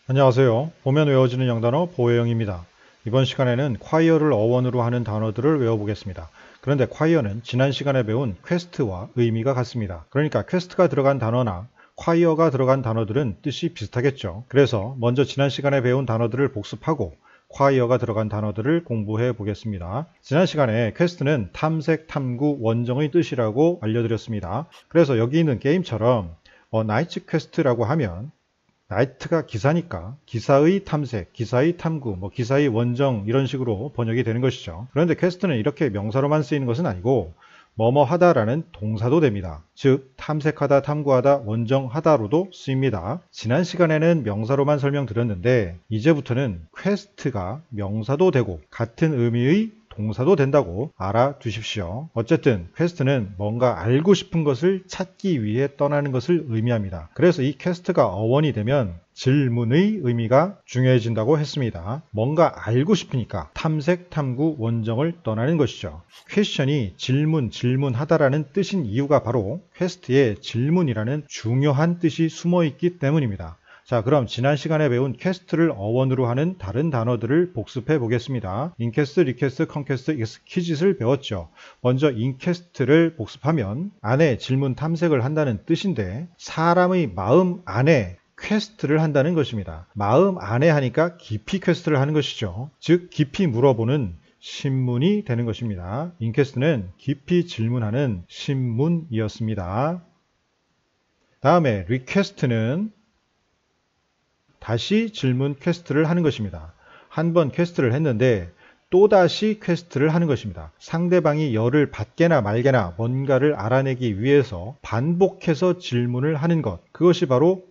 안녕하세요. 보면 외워지는 영단어 보혜영입니다. 이번 시간에는 콰이어를 어원으로 하는 단어들을 외워보겠습니다. 그런데 콰이어는 지난 시간에 배운 퀘스트와 의미가 같습니다. 그러니까 퀘스트가 들어간 단어나 콰이어가 들어간 단어들은 뜻이 비슷하겠죠. 그래서 먼저 지난 시간에 배운 단어들을 복습하고 콰이어가 들어간 단어들을 공부해 보겠습니다. 지난 시간에 퀘스트는 탐색, 탐구, 원정의 뜻이라고 알려드렸습니다. 그래서 여기 있는 게임처럼 나이트 퀘스트라고 하면 나이트가 기사니까 기사의 탐색, 기사의 탐구, 기사의 원정 이런 식으로 번역이 되는 것이죠. 그런데 퀘스트는 이렇게 명사로만 쓰이는 것은 아니고 뭐뭐 하다라는 동사도 됩니다. 즉 탐색하다, 탐구하다, 원정하다로도 쓰입니다. 지난 시간에는 명사로만 설명드렸는데 이제부터는 퀘스트가 명사도 되고 같은 의미의 동사도 된다고 알아두십시오. 어쨌든 퀘스트는 뭔가 알고 싶은 것을 찾기 위해 떠나는 것을 의미합니다. 그래서 이 퀘스트가 어원이 되면 질문의 의미가 중요해진다고 했습니다. 뭔가 알고 싶으니까 탐색, 탐구, 원정을 떠나는 것이죠. 퀘스천이 질문하다라는 뜻인 이유가 바로 퀘스트에 질문이라는 중요한 뜻이 숨어 있기 때문입니다. 자, 그럼 지난 시간에 배운 퀘스트를 어원으로 하는 다른 단어들을 복습해 보겠습니다. 인캐스트, 리퀘스트, 컨퀘스트, 익스퀴짓을 배웠죠. 먼저 인캐스트를 복습하면 안에 질문 탐색을 한다는 뜻인데 사람의 마음 안에 퀘스트를 한다는 것입니다. 마음 안에 하니까 깊이 퀘스트를 하는 것이죠. 즉 깊이 물어보는 신문이 되는 것입니다. 인캐스트는 깊이 질문하는 신문이었습니다. 다음에 리퀘스트는 다시 질문 퀘스트를 하는 것입니다. 한 번 퀘스트를 했는데 또다시 퀘스트를 하는 것입니다. 상대방이 열을 받게나 말게나 뭔가를 알아내기 위해서 반복해서 질문을 하는 것. 그것이 바로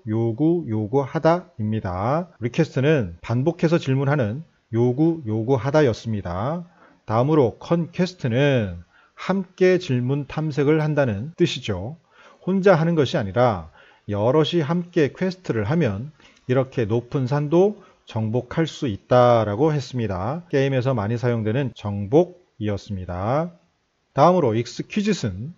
요구하다입니다. 리퀘스트는 반복해서 질문하는 요구하다였습니다. 다음으로 컨퀘스트는 함께 질문 탐색을 한다는 뜻이죠. 혼자 하는 것이 아니라 여럿이 함께 퀘스트를 하면 이렇게 높은 산도 정복할 수 있다라고 했습니다. 게임에서 많이 사용되는 정복이었습니다. 다음으로 익스퀴짓은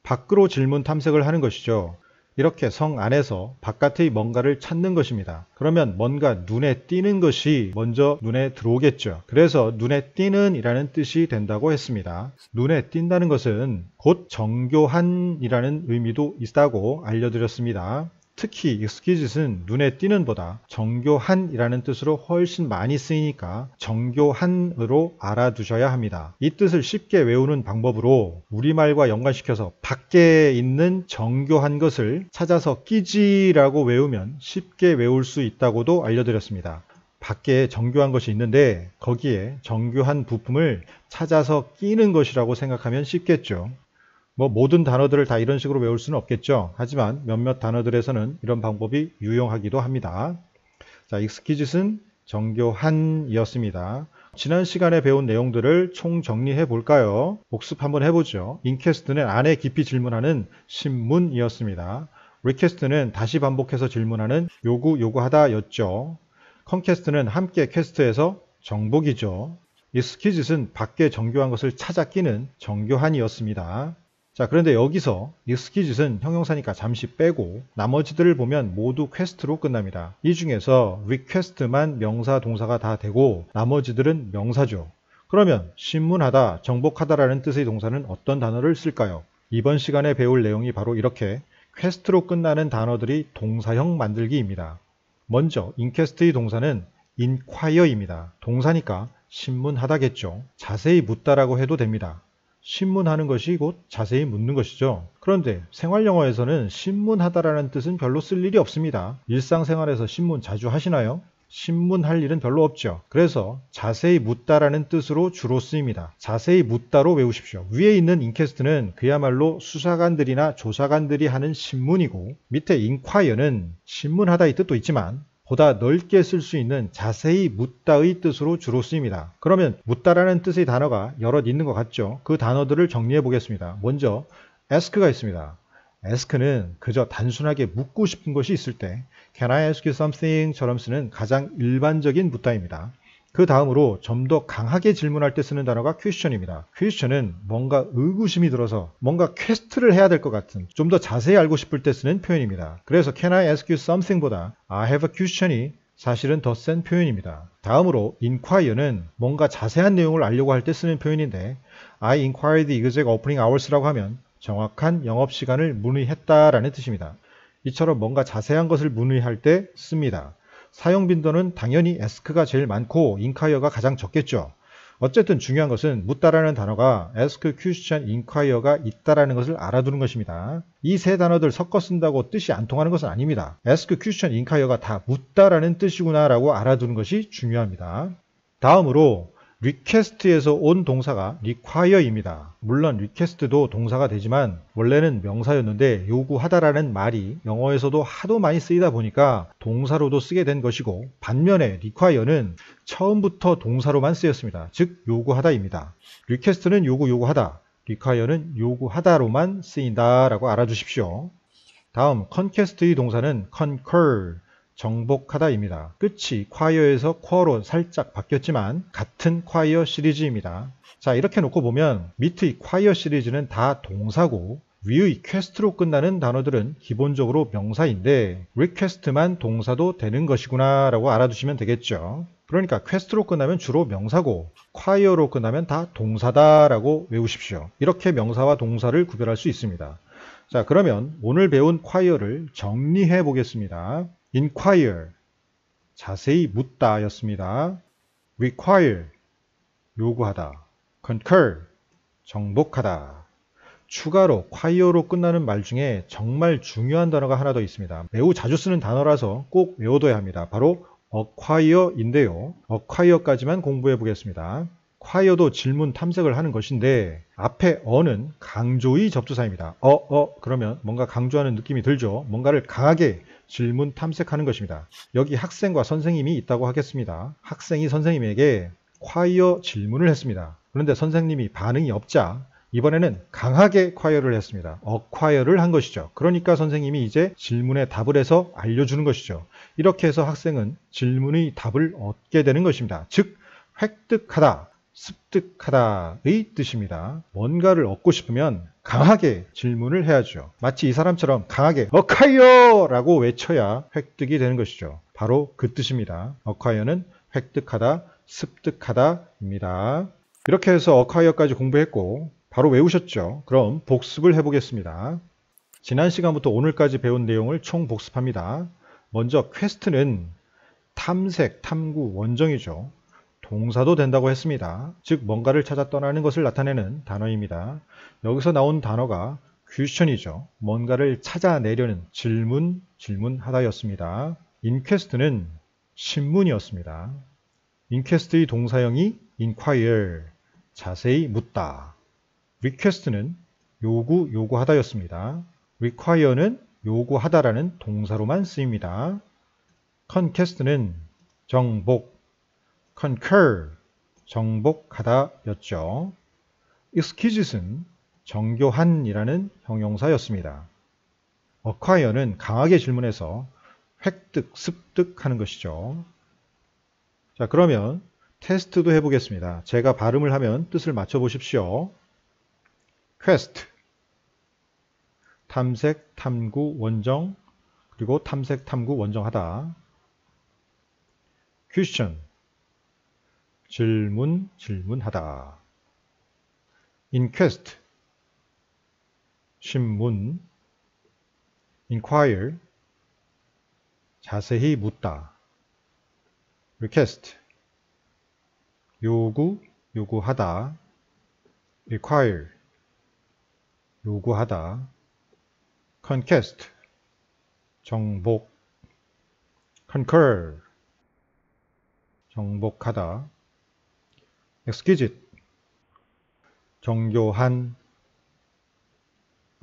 밖으로 질문 탐색을 하는 것이죠. 이렇게 성 안에서 바깥의 뭔가를 찾는 것입니다. 그러면 뭔가 눈에 띄는 것이 먼저 눈에 들어오겠죠. 그래서 눈에 띄는 이라는 뜻이 된다고 했습니다. 눈에 띈다는 것은 곧 정교한이라는 의미도 있다고 알려드렸습니다. 특히 익스퀴짓은 눈에 띄는 보다 정교한이라는 뜻으로 훨씬 많이 쓰이니까 정교한으로 알아두셔야 합니다. 이 뜻을 쉽게 외우는 방법으로 우리말과 연관시켜서 밖에 있는 정교한 것을 찾아서 끼지라고 외우면 쉽게 외울 수 있다고도 알려드렸습니다. 밖에 정교한 것이 있는데 거기에 정교한 부품을 찾아서 끼는 것이라고 생각하면 쉽겠죠. 모든 단어들을 다 이런 식으로 외울 수는 없겠죠. 하지만 몇몇 단어들에서는 이런 방법이 유용하기도 합니다. 자, 익스퀴짓은 정교한이었습니다. 지난 시간에 배운 내용들을 총정리해 볼까요? 복습 한번 해보죠. 인캐스트는 안에 깊이 질문하는 신문이었습니다. 리퀘스트는 다시 반복해서 질문하는 요구하다였죠. 컨퀘스트는 함께 퀘스트에서 정복이죠. 익스퀴짓은 밖에 정교한 것을 찾아 끼는 정교한이었습니다. 자, 그런데 여기서 익스퀴짓은 형용사니까 잠시 빼고 나머지들을 보면 모두 퀘스트로 끝납니다. 이 중에서 리퀘스트만 명사 동사가 다 되고 나머지들은 명사죠. 그러면 신문하다, 정복하다라는 뜻의 동사는 어떤 단어를 쓸까요? 이번 시간에 배울 내용이 바로 이렇게 퀘스트로 끝나는 단어들이 동사형 만들기입니다. 먼저 인캐스트의 동사는 inquire입니다. 동사니까 신문하다겠죠. 자세히 묻다라고 해도 됩니다. 신문하는 것이 곧 자세히 묻는 것이죠. 그런데 생활영어에서는 신문하다라는 뜻은 별로 쓸 일이 없습니다. 일상생활에서 신문 자주 하시나요? 신문할 일은 별로 없죠. 그래서 자세히 묻다라는 뜻으로 주로 쓰입니다. 자세히 묻다로 외우십시오. 위에 있는 인캐스트는 그야말로 수사관들이나 조사관들이 하는 신문이고 밑에 인콰이어는 신문하다의 뜻도 있지만 보다 넓게 쓸 수 있는 자세히 묻다의 뜻으로 주로 쓰입니다. 그러면 묻다라는 뜻의 단어가 여럿 있는 것 같죠? 그 단어들을 정리해 보겠습니다. 먼저 ask가 있습니다. ask는 그저 단순하게 묻고 싶은 것이 있을 때 Can I ask you something? 처럼 쓰는 가장 일반적인 묻다입니다. 그 다음으로 좀 더 강하게 질문할 때 쓰는 단어가 question입니다. question은 뭔가 의구심이 들어서 뭔가 퀘스트를 해야 될 것 같은 좀 더 자세히 알고 싶을 때 쓰는 표현입니다. 그래서 Can I ask you something 보다 I have a question이 사실은 더 센 표현입니다. 다음으로 inquire는 뭔가 자세한 내용을 알려고 할 때 쓰는 표현인데 I inquired the exact opening hours라고 하면 정확한 영업시간을 문의했다라는 뜻입니다. 이처럼 뭔가 자세한 것을 문의할 때 씁니다. 사용 빈도는 당연히 ask가 제일 많고 inquire가 가장 적겠죠. 어쨌든 중요한 것은 묻다라는 단어가 ask, question, inquire가 있다라는 것을 알아두는 것입니다. 이 세 단어들 섞어 쓴다고 뜻이 안 통하는 것은 아닙니다. ask, question, inquire가 다 묻다라는 뜻이구나 라고 알아두는 것이 중요합니다. 다음으로 request에서 온 동사가 require입니다. 물론 request도 동사가 되지만 원래는 명사였는데 요구하다라는 말이 영어에서도 하도 많이 쓰이다 보니까 동사로도 쓰게 된 것이고 반면에 require는 처음부터 동사로만 쓰였습니다. 즉 요구하다입니다. request는 요구하다, require는 요구하다로만 쓰인다라고 알아두십시오. 다음 conquest의 동사는 concur, 정복하다입니다. 끝이 quire에서 quo로 살짝 바뀌었지만 같은 quire 시리즈입니다. 자, 이렇게 놓고 보면 밑의 quire 시리즈는 다 동사고 위의 quest로 끝나는 단어들은 기본적으로 명사인데 request만 동사도 되는 것이구나 라고 알아두시면 되겠죠. 그러니까 quest로 끝나면 주로 명사고 quire로 끝나면 다 동사다 라고 외우십시오. 이렇게 명사와 동사를 구별할 수 있습니다. 자, 그러면 오늘 배운 quire를 정리해 보겠습니다. inquire, 자세히 묻다 였습니다. require, 요구하다. concur, 정복하다. 추가로 quire로 끝나는 말 중에 정말 중요한 단어가 하나 더 있습니다. 매우 자주 쓰는 단어라서 꼭 외워둬야 합니다. 바로 acquire인데요. acquire까지만 공부해 보겠습니다. acquire도 질문 탐색을 하는 것인데 앞에 어는 강조의 접두사입니다. 그러면 뭔가 강조하는 느낌이 들죠. 뭔가를 강하게 질문 탐색하는 것입니다. 여기 학생과 선생님이 있다고 하겠습니다. 학생이 선생님에게 acquire 질문을 했습니다. 그런데 선생님이 반응이 없자 이번에는 강하게 acquire를 했습니다. acquire를 한 것이죠. 그러니까 선생님이 이제 질문에 답을 해서 알려주는 것이죠. 이렇게 해서 학생은 질문의 답을 얻게 되는 것입니다. 즉 획득하다, 습득하다의 뜻입니다. 뭔가를 얻고 싶으면 강하게 질문을 해야죠. 마치 이 사람처럼 강하게 acquire 라고 외쳐야 획득이 되는 것이죠. 바로 그 뜻입니다. acquire는 획득하다, 습득하다입니다. 이렇게 해서 acquire까지 공부했고 바로 외우셨죠? 그럼 복습을 해보겠습니다. 지난 시간부터 오늘까지 배운 내용을 총 복습합니다. 먼저 quest는 탐색, 탐구, 원정이죠. 동사도 된다고 했습니다. 즉 뭔가를 찾아 떠나는 것을 나타내는 단어입니다. 여기서 나온 단어가 question이죠. 뭔가를 찾아내려는 질문, 질문하다였습니다. inquest는 신문이었습니다. inquest의 동사형이 inquire, 자세히 묻다. request는 요구하다였습니다. require는 요구하다라는 동사로만 쓰입니다. conquest는 정복, concur, 정복하다였죠. exquisite는 정교한이라는 형용사였습니다. acquire는 강하게 질문해서 획득, 습득하는 것이죠. 자, 그러면 테스트도 해보겠습니다. 제가 발음을 하면 뜻을 맞춰보십시오. quest, 탐색, 탐구, 원정, 그리고 탐색, 탐구, 원정하다. question, 질문, 질문하다. inquest, 신문. inquire, 자세히 묻다. request, 요구하다. require, 요구하다. conquest, 정복. concur, 정복하다. exquisite, 정교한.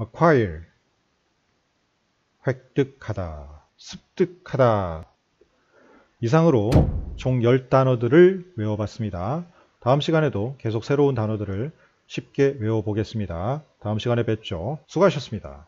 acquire, 획득하다, 습득하다. 이상으로 총 10단어들을 외워봤습니다. 다음 시간에도 계속 새로운 단어들을 쉽게 외워보겠습니다. 다음 시간에 뵙죠. 수고하셨습니다.